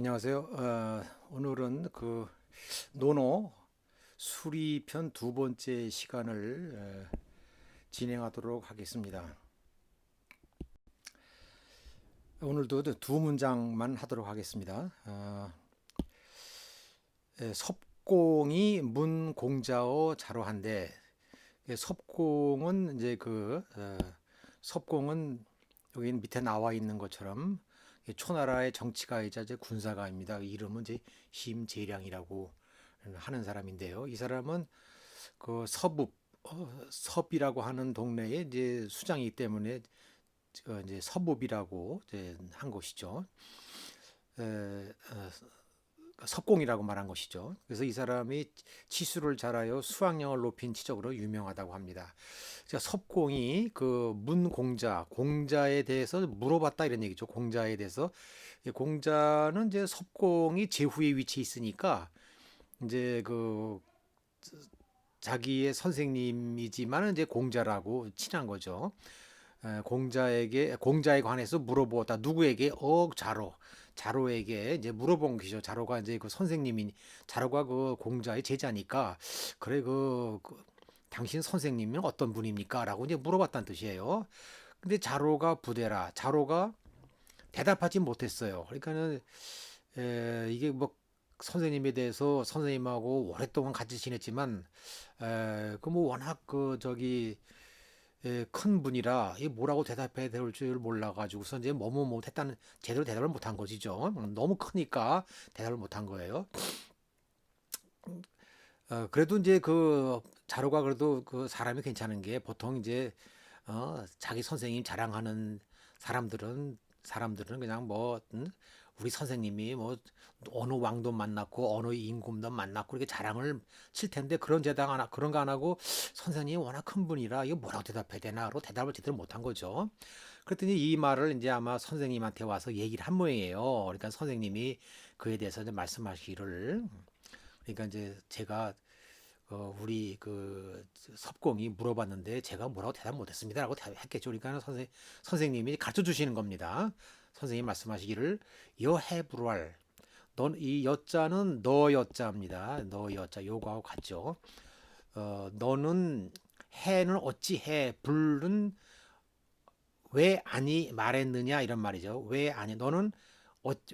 안녕하세요. 오늘은 그 논어 수리편 두 번째 시간을 진행하도록 하겠습니다. 오늘도 두 문장만 하도록 하겠습니다. 섭공이 문공자어 자로한데, 섭공은 이제 섭공은 여기 밑에 나와 있는 것처럼 초나라의 정치가이자 이제 군사가입니다. 이름은 이제 심재량이라고 하는 사람인데요. 이 사람은 그 섭이라고 하는 동네에 이제 수장이기 때문에 이제 서읍이라고 이제 한 것이죠. 에, 어, 석공이라고 말한 것이죠. 그래서 이 사람이 치수를 잘하여 수학력을 높인 치적으로 유명하다고 합니다. 자, 석공이 그 공자에 대해서 물어봤다 이런 얘기죠. 공자에 대해서 공자는 이제 석공이 제후에 위치해 있으니까 이제 자기의 선생님이지만 이제 공자라고 친한 거죠. 공자에 관해서 물어보았다. 누구에게? 자로에게 이제 물어본 것이죠. 자로가 이제 그 선생님이 자로가 그 공자의 제자니까 그래 당신 선생님은 어떤 분입니까?라고 이제 물어봤다는 뜻이에요. 근데 자로가 대답하지 못했어요. 그러니까는 이게 뭐 선생님에 대해서 선생님하고 오랫동안 같이 지냈지만 그 뭐 워낙 큰 분이라 이 뭐라고 대답해야 될 줄 몰라가지고서 이제 뭐뭐 못했다는 제대로 대답을 못한 것이죠. 너무 크니까 대답을 못한 거예요. 그래도 이제 그 자료가 그래도 그 사람이 괜찮은 게 보통 이제 자기 선생님 자랑하는 사람들은 그냥 우리 선생님이 뭐 어느 왕도 만났고 어느 임금도 만났고 이렇게 자랑을 칠 텐데 그런 거 안 하고 선생님이 워낙 큰 분이라 이거 뭐라고 대답해야 되나로 대답을 제대로 못한 거죠. 그랬더니 이 말을 이제 아마 선생님한테 와서 얘기를 한 모양이에요. 그러니까 선생님이 그에 대해서 이제 말씀하시기를 그러니까 이제 제가 우리 그 섭공이 물어봤는데 제가 뭐라고 대답 못했습니다라고 했겠죠. 그러니까 선생님이 가르쳐 주시는 겁니다. 선생님 말씀하시기를 여해불활 넌이 여자는 너 여자입니다. 너 여자 요거하고 같죠. 너는 해는 어찌 해 불은 왜 아니 말했느냐 이런 말이죠. 왜 아니 너는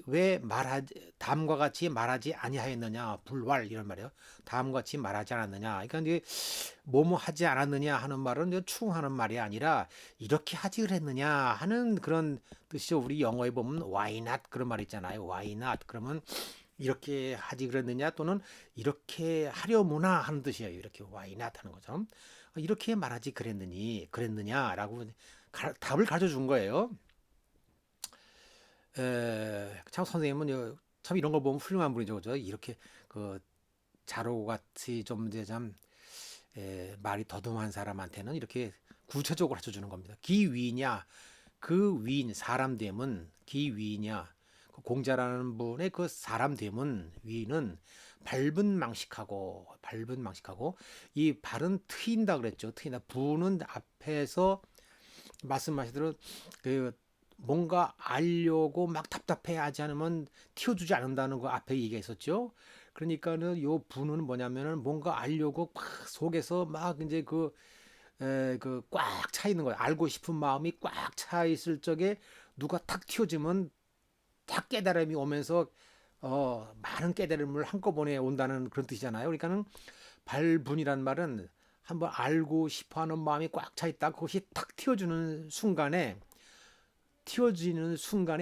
왜 말하지 다음과 같이 말하지 아니하였느냐 불왈 이런 말이에요. 다음과 같이 말하지 않았느냐. 그러니까 이제 뭐뭐 하지 않았느냐 하는 말은 이제 추궁하는 말이 아니라 이렇게 하지 그랬느냐 하는 그런 뜻이죠. 우리 영어에 보면 why not 그런 말 있잖아요. why not 그러면 이렇게 하지 그랬느냐 또는 이렇게 하려무나 하는 뜻이에요. 이렇게 why not 하는 거죠. 이렇게 말하지 그랬느냐라고 답을 가르쳐 준 거예요. 참 선생님은 참 이런 걸 보면 훌륭한 분이죠. 그죠? 이렇게 그 자로같이 좀 이제 참 말이 더듬한 사람한테는 이렇게 구체적으로 가르쳐 주는 겁니다. 기위냐 그 위인 사람 됨은 기위냐 그 공자라는 분의 그 사람 됨은 위는 밟은 망식하고 이 발은 트인다 그랬죠. 트인다 부는 앞에서 말씀하시대로 그 뭔가 알려고 막 답답해하지 않으면 튀어주지 않는다는 거 앞에 얘기했었죠. 그러니까는 요 부는 뭐냐면은 뭔가 알려고 막 속에서 막 이제 그 꽉 차 있는 거예요. 알고 싶은 마음이 꽉 차 있을 적에 누가 탁 튀어주면 탁 깨달음이 오면서 많은 깨달음을 한꺼번에 온다는 그런 뜻이잖아요. 그러니까는 발분이란 말은 한번 알고 싶어하는 마음이 꽉 차 있다. 그것이 탁 튀어지는 순간에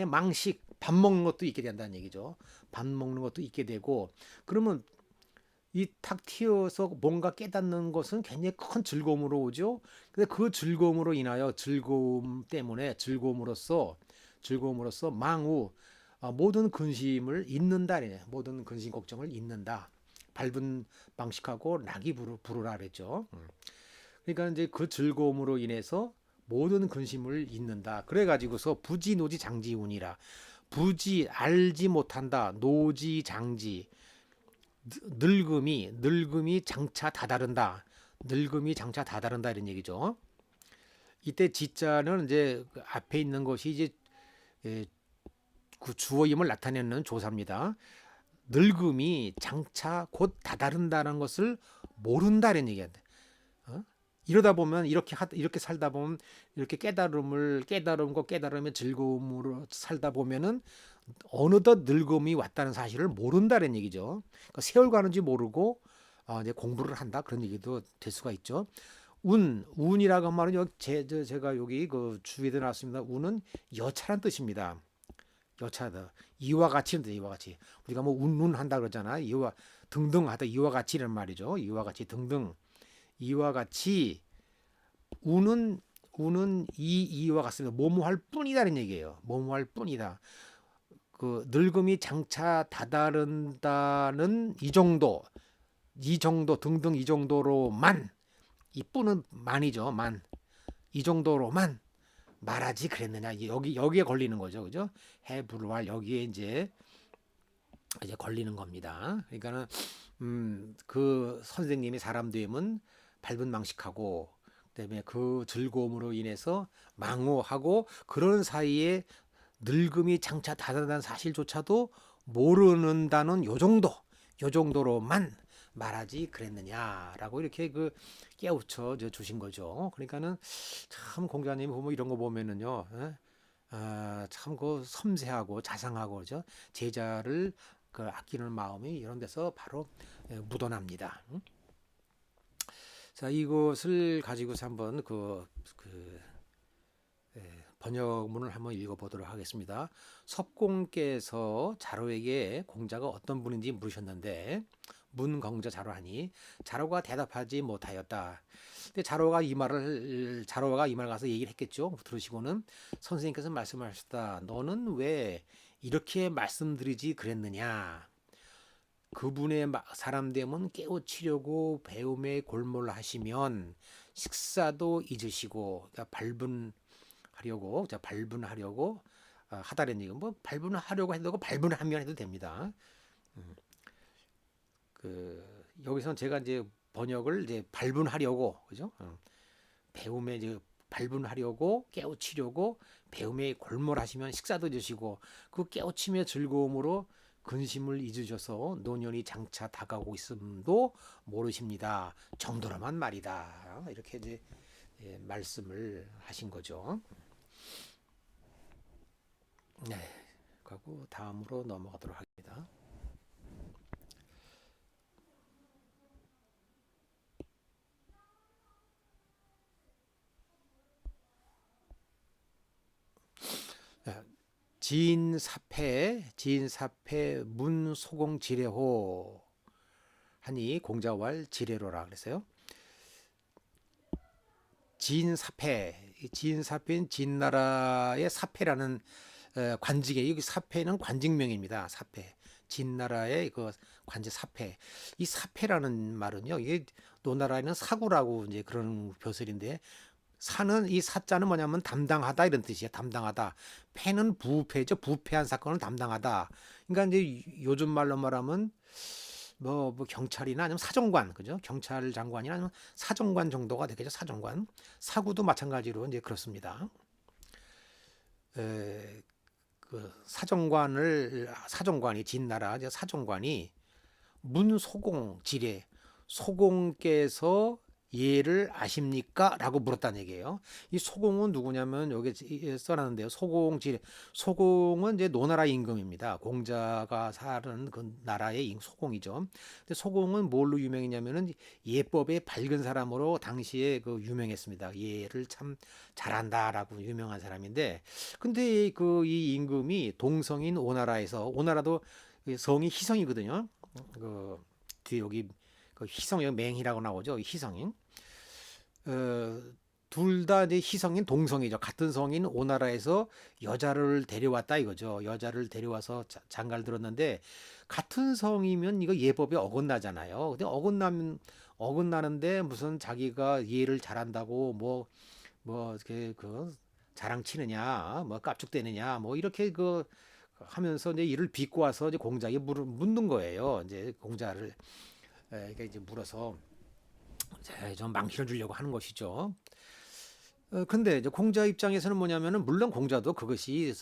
망식 밥 먹는 것도 있게 된다는 얘기죠. 밥 먹는 것도 있게 되고 그러면 이 탁 튀어서 뭔가 깨닫는 것은 굉장히 큰 즐거움으로 오죠. 근데 그 즐거움으로 인하여 즐거움으로써 망후 모든 근심을 잊는다. 모든 근심 걱정을 잊는다. 밟은 방식하고 낙이 부르라 그랬죠. 그러니까 이제 그 즐거움으로 인해서 모든 근심을 잊는다. 그래가지고서 부지노지 장지운이라 부지 알지 못한다. 노지 장지 늙음이 장차 다다른다. 늙음이 장차 다다른다 이런 얘기죠. 이때 지자는 이제 그 앞에 있는 것이 이제 그 주어임을 나타내는 조사입니다. 늙음이 장차 곧 다다른다는 것을 모른다는 얘기야. 어? 이러다 보면 이렇게 살다 보면 이렇게 깨달음과 깨달음의 즐거움으로 살다 보면은 어느덧 늙음이 왔다는 사실을 모른다는 얘기죠. 그러니까 세월 가는지 모르고 이제 공부를 한다 그런 얘기도 될 수가 있죠. 운이라고 한 말은 제가 여기 그 주위에 나왔습니다. 운은 여차란 뜻입니다. 여차다. 이와 같이는 이와 같이. 우리가 뭐 운운한다 그러잖아. 이와 등등하다. 이와 같이란 말이죠. 이와 같이 등등. 이와 같이 운은 이와 같습니다. 뭐뭐할 뿐이다는 얘기예요. 뭐뭐할 뿐이다. 그 늙음이 장차 다다른다는 이 정도 등등 이 정도로만 이 뿐은 만이죠. 만. 이 정도로만 말하지 그랬느냐. 여기에 걸리는 거죠. 그죠? 해 불왈 여기에 이제 걸리는 겁니다. 그러니까는 그 선생님이 사람 되면 밟은 망식하고 그다음에 그 즐거움으로 인해서 망오하고 그런 사이에 늙음이 장차 다다른다는 사실조차도 모르는다는 요 정도로만 말하지 그랬느냐라고 이렇게 그 깨우쳐 주신 거죠. 그러니까는 참 공자님이 보면 이런 거 보면은요, 참 그 섬세하고 자상하고 그죠? 제자를 그 아끼는 마음이 이런 데서 바로 묻어납니다. 자, 이것을 가지고서 한번 번역문을 한번 읽어보도록 하겠습니다. 석공께서 자로에게 공자가 어떤 분인지 물으셨는데 문공자 자로하니 자로가 대답하지 못하였다. 근데 자로가 이 말을 가서 얘기를 했겠죠. 들으시고는 선생님께서 말씀하셨다. 너는 왜 이렇게 말씀드리지 그랬느냐? 그분의 사람 되면 깨우치려고 배움에 골몰하시면 식사도 잊으시고 발분하려고 하다는 얘기. 뭐 발분하려고 해도 발분하면 해도 됩니다. 여기서 제가 이제 번역을 이제 발분하려고 그죠? 배움에 이제 발분하려고 깨우치려고 배움에 골몰하시면 식사도 드시고 그 깨우침의 즐거움으로 근심을 잊으셔서 노년이 장차 다가오고 있음도 모르십니다. 정도로만 말이다. 이렇게 이제 말씀을 하신 거죠. 네, 그리고 다음으로 넘어가도록 하겠습니다. 지인사패 문소공지례호 하니 공자왈 지례로라 그랬어요. 지인사패는 진나라의 사패라는 관직에 여기 사패는 관직명입니다. 사패. 진나라의 그 관직 사패. 이 사패라는 말은요. 이게 노나라에는 사구라고 이제 그런 벼슬인데 이 사자는 뭐냐면 담당하다 이런 뜻이에요. 담당하다. 패는 부패죠. 부패한 사건을 담당하다. 그러니까 이제 요즘 말로 말하면 뭐 경찰이나 아니면 사정관, 그죠? 경찰 장관이나 아니면 사정관 정도가 되겠죠. 사정관. 사구도 마찬가지로 이제 그렇습니다. 그 사정관이 진나라 사정관이 문소공 지례 소공께서 예를 아십니까? 라고 물었다는 얘기예요. 이 소공은 누구냐면 여기 써놨는데요. 소공은 이제 노나라 임금입니다. 공자가 사는 그 나라의 소공이죠. 근데 소공은 뭘로 유명했냐면은 예법에 밝은 사람으로 당시에 그 유명했습니다. 예를 참 잘한다라고 유명한 사람인데, 근데 이 임금이 동성인 오나라도 성이 희성이거든요. 그 뒤에 여기 그 희성 맹희라고 나오죠. 희성인. 둘 다 이제 희성인 동성이죠. 같은 성인 오나라에서 여자를 데려왔다 이거죠. 여자를 데려와서 장가를 들었는데 같은 성이면 이거 예법에 어긋나잖아요. 근데 어긋나는데 무슨 자기가 예를 잘한다고 뭐 이렇게 그 자랑 치느냐, 뭐 깝죽대느냐, 뭐 이렇게 하면서 이제 이를 비꼬 와서 이제 공자에게 묻는 거예요. 이제 공자를 그러니까 이제 물어서 좀 망신을 주려고 하는 것이죠. 근데 이제 공자 입장에서는 뭐냐면은 물론 공자도 그것이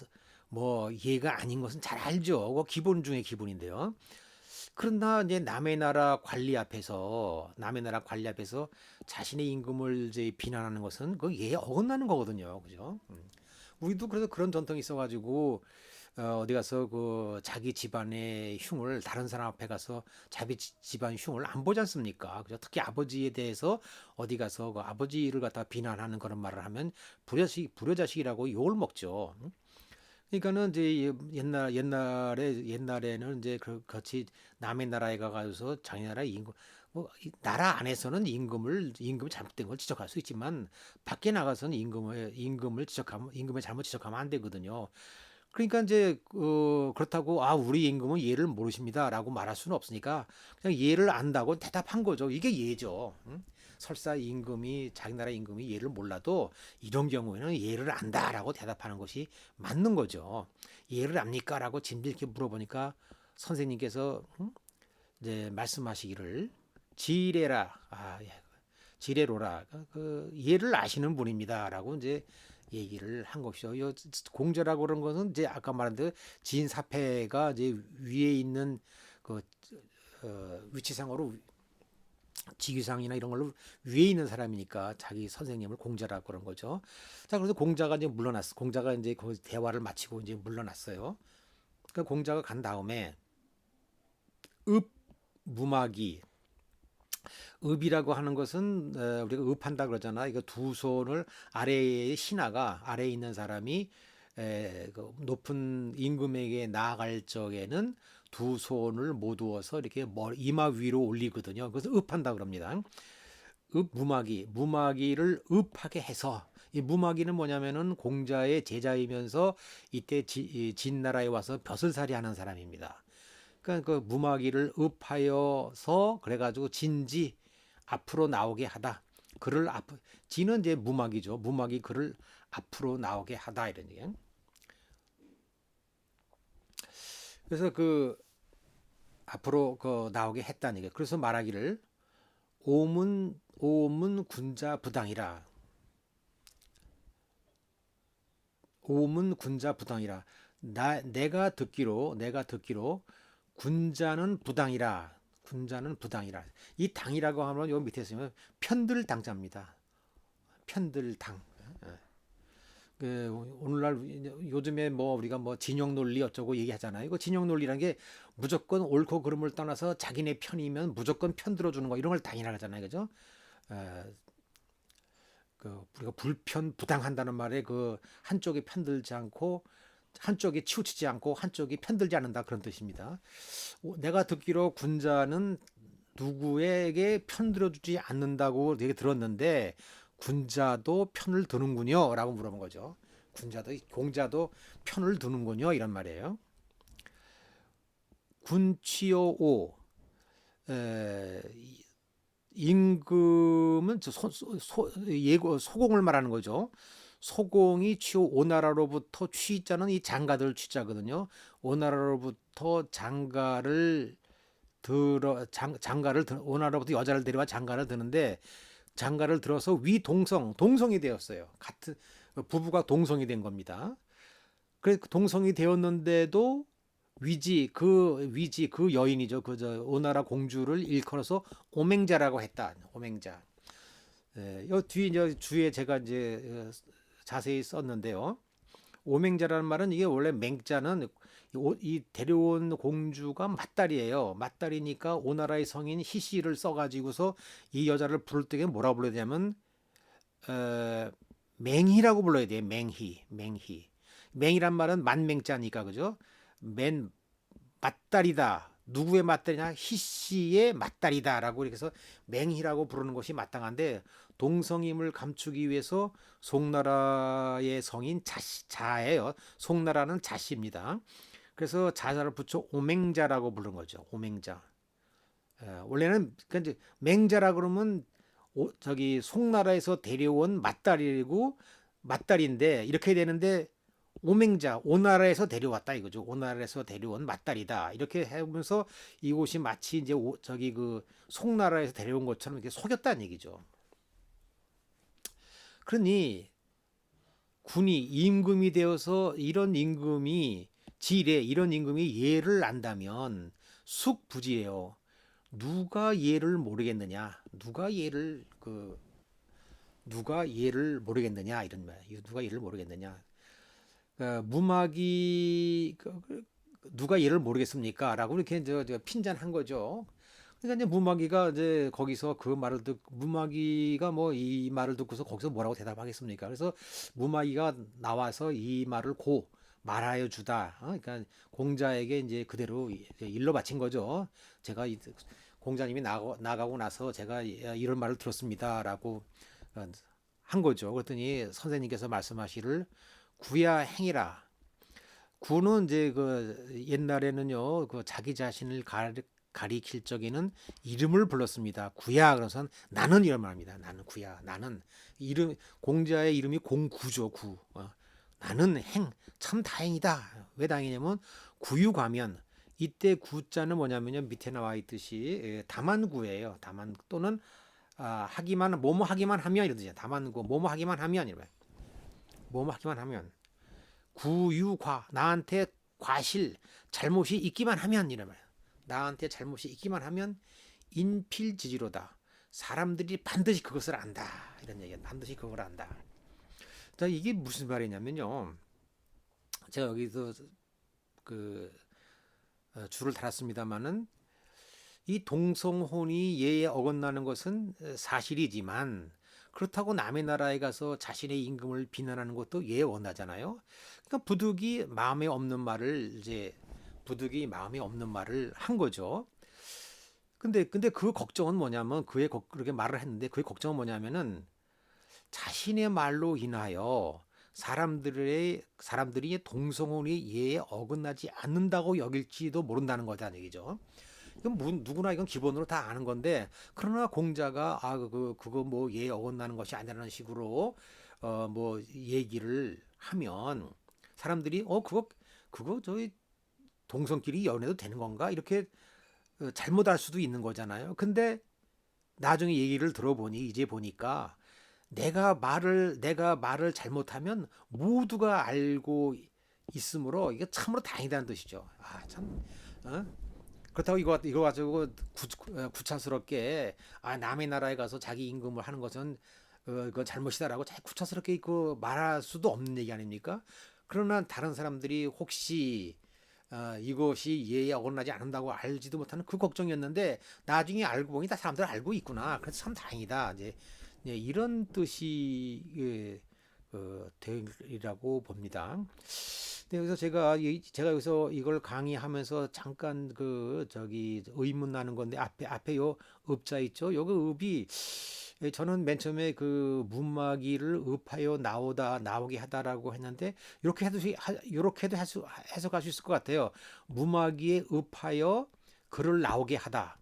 뭐 예가 아닌 것은 잘 알죠. 그거 기본 중에 기본인데요. 그러나 이제 남의 나라 관리 앞에서 자신의 임금을 이제 비난하는 것은 그 예에 어긋나는 거거든요. 그죠? 우리도 그래서 그런 전통이 있어가지고 어디 가서 그 자기 집안의 흉을 다른 사람 앞에 가서 자기 집안 흉을 안 보지 않습니까? 그죠? 특히 아버지에 대해서 어디 가서 그 아버지를 갖다 비난하는 그런 말을 하면 불효자식이라고 욕을 먹죠. 그러니까는 이제 옛날에는 이제 같이 남의 나라에 가서 자기 나라 임금 나라 안에서는 임금이 잘못된 걸 지적할 수 있지만 밖에 나가서는 임금을 잘못 지적하면 안 되거든요. 그러니까 이제 그렇다고 우리 임금은 예를 모르십니다라고 말할 수는 없으니까 그냥 예를 안다고 대답한 거죠. 이게 예죠. 응? 설사 자기 나라 임금이 예를 몰라도 이런 경우에는 예를 안다라고 대답하는 것이 맞는 거죠. 예를 압니까라고 진지하게 물어보니까 선생님께서 이제 말씀하시기를 지레라 예. 지레로라 그 예를 아시는 분입니다라고 이제 얘기를 한 것이죠. 공제라고 그런 것은 이제 아까 말한 대로 진사패가 이제 위에 있는 그 위치상으로 직위상이나 이런 걸로 위에 있는 사람이니까 자기 선생님을 공자라고 그런 거죠. 자, 그래서 공자가 이제 그 대화를 마치고 이제 물러났어요. 그러니까 공자가 간 다음에 읍 무마기 읍이라고 하는 것은 우리가 읍한다 그러잖아. 이거 두 손을 아래에 신하가 아래에 있는 사람이 그 높은 임금에게 나아갈 적에는 두 손을 모두어서 이렇게 이마 위로 올리거든요. 그래서 읍한다 그럽니다. 무마기를 읍하게 해서 이 무마기는 뭐냐면은 공자의 제자이면서 이때 진나라에 와서 벼슬살이 하는 사람입니다. 그러니까 그 무마기를 읍하여서 그래가지고 진지 앞으로 나오게 하다. 지는 이제 무마기죠. 무마기 글을 앞으로 나오게 하다 이런 얘기예요. 그래서 그 앞으로 그 나오게 했다는 얘기예요. 그래서 말하기를 오문 군자 부당이라. 오문 군자 부당이라. 내가 듣기로 군자는 부당이라. 군자는 부당이라. 이 당이라고 하면 요 밑에 쓰면 편들 당자입니다. 편들 당. 오늘날 요즘에 뭐 우리가 뭐 진영 논리 어쩌고 얘기하잖아요. 이거 진영 논리라는 게 무조건 옳고 그름을 떠나서 자기네 편이면 무조건 편 들어주는 거 이런 걸 당이라 하잖아요. 그죠? 에, 우리가 불편 부당한다는 말에 그 한쪽이 편들지 않고 한쪽이 치우치지 않고 한쪽이 편들지 않는다 그런 뜻입니다. 내가 듣기로 군자는 누구에게 편들어주지 않는다고 얘기 들었는데 군자도 편을 드는군요라고 물어본 거죠. 공자도 편을 드는군요 이런 말이에요. 군취여오 임금은 소공을 말하는 거죠. 소공이 취호 오나라로부터 취자는 이 장가들 취자거든요. 오나라로부터 오나라로부터 여자를 데려와 장가를 드는데 장가를 들어서 동성이 되었어요. 같은 부부가 동성이 된 겁니다. 그래서 동성이 되었는데도 그 여인이죠. 그저 오나라 공주를 일컬어서 오맹자라고 했다. 오맹자. 요 뒤에 이제 주에 제가 이제 자세히 썼는데요. 오맹자라는 말은 이게 원래 맹자는 이 데려온 공주가 맏딸이에요. 맏딸이니까 오나라의 성인 희씨를 써가지고서 이 여자를 부를 때 뭐라 불러야 되냐면 맹희라고 불러야 돼요. 맹희. 맹이란 말은 만맹자니까 그죠? 맨 맏딸이다. 누구의 맏딸이냐? 희씨의 맏딸이다라고 이렇게 해서 맹희라고 부르는 것이 마땅한데 동성임을 감추기 위해서 송나라의 성인 자예요. 송나라는 자씨입니다. 그래서 자자를 붙여 오맹자라고 부르는 거죠. 오맹자. 원래는 그러니까 맹자라 그러면 저기 송나라에서 데려온 맏딸인데 이렇게 되는데 오나라에서 데려왔다 이거죠. 오나라에서 데려온 맏딸이다. 이렇게 하면서 이곳이 마치 이제 저기 그 송나라에서 데려온 것처럼 이렇게 속였다는 얘기죠. 그러니 군이 임금이 되어서 이런 임금이 지레 이런 임금이 예를 안다면 숙부지예요. 누가 예를 모르겠느냐? 누가 예를 모르겠느냐 이런 말. 누가 예를 모르겠느냐? 무막이 누가 예를 모르겠습니까?라고 이렇게 저 핀잔한 거죠. 그러니까 이제 무마귀가 이제 거기서 그 말을 듣 무마귀가 뭐 이 말을 듣고서 거기서 뭐라고 대답하겠습니까? 그래서 무마귀가 나와서 이 말을 고 말하여 주다. 그러니까 공자에게 이제 그대로 이제 일러 바친 거죠. 제가 공자님이 나가고 나서 제가 이런 말을 들었습니다라고 한 거죠. 그랬더니 선생님께서 말씀하시를 구야 행이라. 구는 이제 그 옛날에는요 그 자기 자신을 가리킬 적에는 이름을 불렀습니다. 구야 그래서 나는 이런 말입니다. 나는 구야. 나는 이름 공자의 이름이 공구죠. 구. 나는 행 참 다행이다. 왜 다행이냐면 구유가면 이때 구자는 뭐냐면요 밑에 나와 있듯이 다만구예요. 다만 또는 하기만 뭐뭐 하기만 하면 이러듯이 다만구 뭐뭐 하기만 하면 이래. 뭐뭐 하기만 하면 구유과 나한테 과실 잘못이 있기만 하면 이래 말. 나한테 잘못이 있기만 하면 인필지지로다. 사람들이 반드시 그것을 안다. 이런 얘기야. 반드시 그걸 안다. 자, 이게 무슨 말이냐면요. 제가 여기서 그 줄을 달았습니다만은 이 동성혼이 예에 어긋나는 것은 사실이지만 그렇다고 남의 나라에 가서 자신의 임금을 비난하는 것도 예에 어긋나잖아요. 그러니까 부득이 마음에 없는 말을 한 거죠. 근데 그 걱정은 뭐냐면 그렇게 말을 했는데 그의 걱정은 뭐냐면은 자신의 말로 인하여 사람들이 동성혼이 예에 어긋나지 않는다고 여길지도 모른다는 거다는 얘기죠. 이건 누구나 이건 기본으로 다 아는 건데 그러나 공자가 그거 뭐 예에 어긋나는 것이 아니라는 식으로 뭐 얘기를 하면 사람들이 그거 저희 동성끼리 연애도 되는 건가 이렇게 잘못할 수도 있는 거잖아요. 근데 나중에 얘기를 들어보니 이제 보니까 내가 말을 잘못하면 모두가 알고 있으므로 이게 참으로 다행이다는 뜻이죠. 참 어? 그렇다고 이거 가지고 구차스럽게 남의 나라에 가서 자기 임금을 하는 것은 그 잘못이다라고 구차스럽게 말할 수도 없는 얘기 아닙니까? 그러나 다른 사람들이 혹시 이것이 예에 어긋나지 않는다고 알지도 못하는 그 걱정이었는데 나중에 알고 보니 다 사람들 알고 있구나. 그래서 참 다행이다. 이제 이런 뜻이 되리라고 봅니다. 네, 그래서 제가 여기서 이걸 강의하면서 잠깐 저기 의문 나는 건데 앞에 요 읍자 있죠? 요거 읍이 저는 맨 처음에 그 문마기를 읍하여 나오게 하다라고 했는데 이렇게도 해석할 수 있을 것 같아요. 무마기에 읍하여 글을 나오게 하다.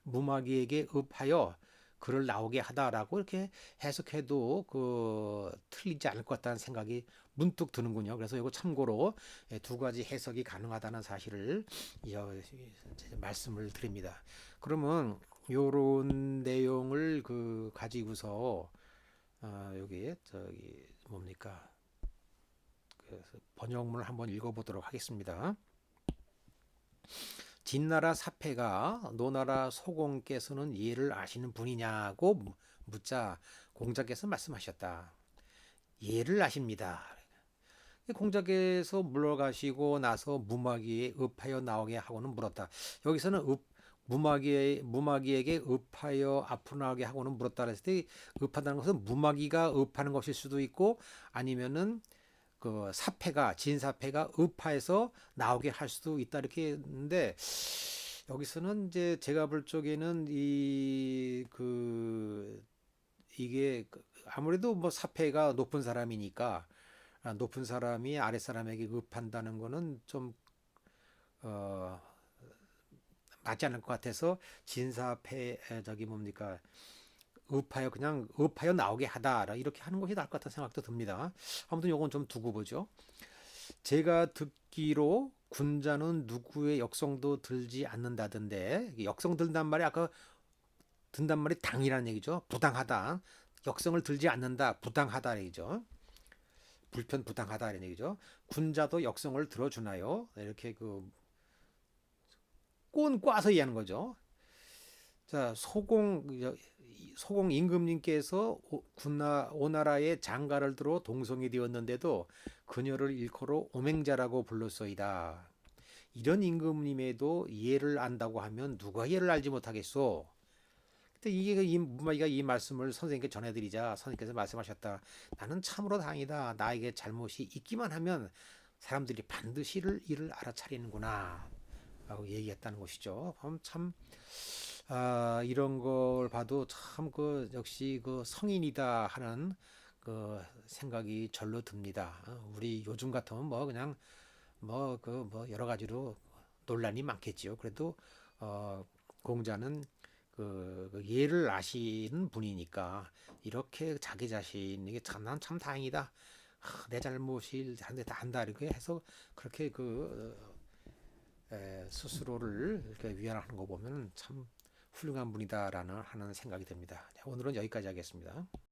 무마기에게 읍하여 글을 나오게 하다라고 이렇게 해석해도 틀리지 않을 것 같다는 생각이 문득 드는군요. 그래서 이거 참고로 두 가지 해석이 가능하다는 사실을 말씀을 드립니다. 그러면 요런 내용을 가지고서 여기 저기 뭡니까? 그래서 번역문을 한번 읽어보도록 하겠습니다. 진나라 사패가 노나라 소공께서는 예를 아시는 분이냐고 묻자 공자께서 말씀하셨다. 예를 아십니다. 공자께서 물러가시고 나서 무마기에 읍하여 나오게 하고는 물었다. 여기서는 무마기에게 읍하여 앞으로 나오게 하고는 물었다 그랬을 때 읍하다는 것은 무마기가 읍하는 것일 수도 있고 아니면은 진사패가 읍하에서 나오게 할 수도 있다 이렇게 했는데 여기서는 이제 제가 볼 적에는 이게 아무래도 뭐 사패가 높은 사람이니까 높은 사람이 아랫 사람에게 읍한다는 거는 좀 맞지 않을 것 같아서 진사패 저기 뭡니까 그냥 읍하여 나오게 하다 이렇게 하는 것이 나을 것 같다는 생각도 듭니다. 아무튼 요건 좀 두고 보죠. 제가 듣기로 군자는 누구의 역성도 들지 않는다던데 역성 든단 말이 아까 든단 말이 당이라는 얘기죠. 부당하다. 역성을 들지 않는다. 부당하다 얘기죠. 불편부당하다 이런 얘기죠. 군자도 역성을 들어주나요? 이렇게 꼰 꽈서 얘기하는 거죠. 자, 소공 임금님께서 오나라의 장가를 들어 동성이 되었는데도 그녀를 일컬어 오맹자라고 불렀소이다. 이런 임금님에도 예를 안다고 하면 누가 예를 알지 못하겠소? 그때 이 말씀을 선생님께 전해드리자 선생님께서 말씀하셨다. 나는 참으로 다행이다. 나에게 잘못이 있기만 하면 사람들이 반드시 이를 알아차리는구나. 라고 얘기했다는 것이죠. 참 이런 걸 봐도 참 역시 성인이다 하는 생각이 절로 듭니다. 우리 요즘 같으면 그냥 여러 가지로 논란이 많겠지요. 그래도 공자는 예를 아시는 분이니까 이렇게 자기 자신에게 난 참 다행이다. 내 잘못이 다 한다 이렇게 해서 그렇게 스스로를 이렇게 위안하는 거 보면 참 훌륭한 분이다라는 하는 생각이 듭니다. 오늘은 여기까지 하겠습니다.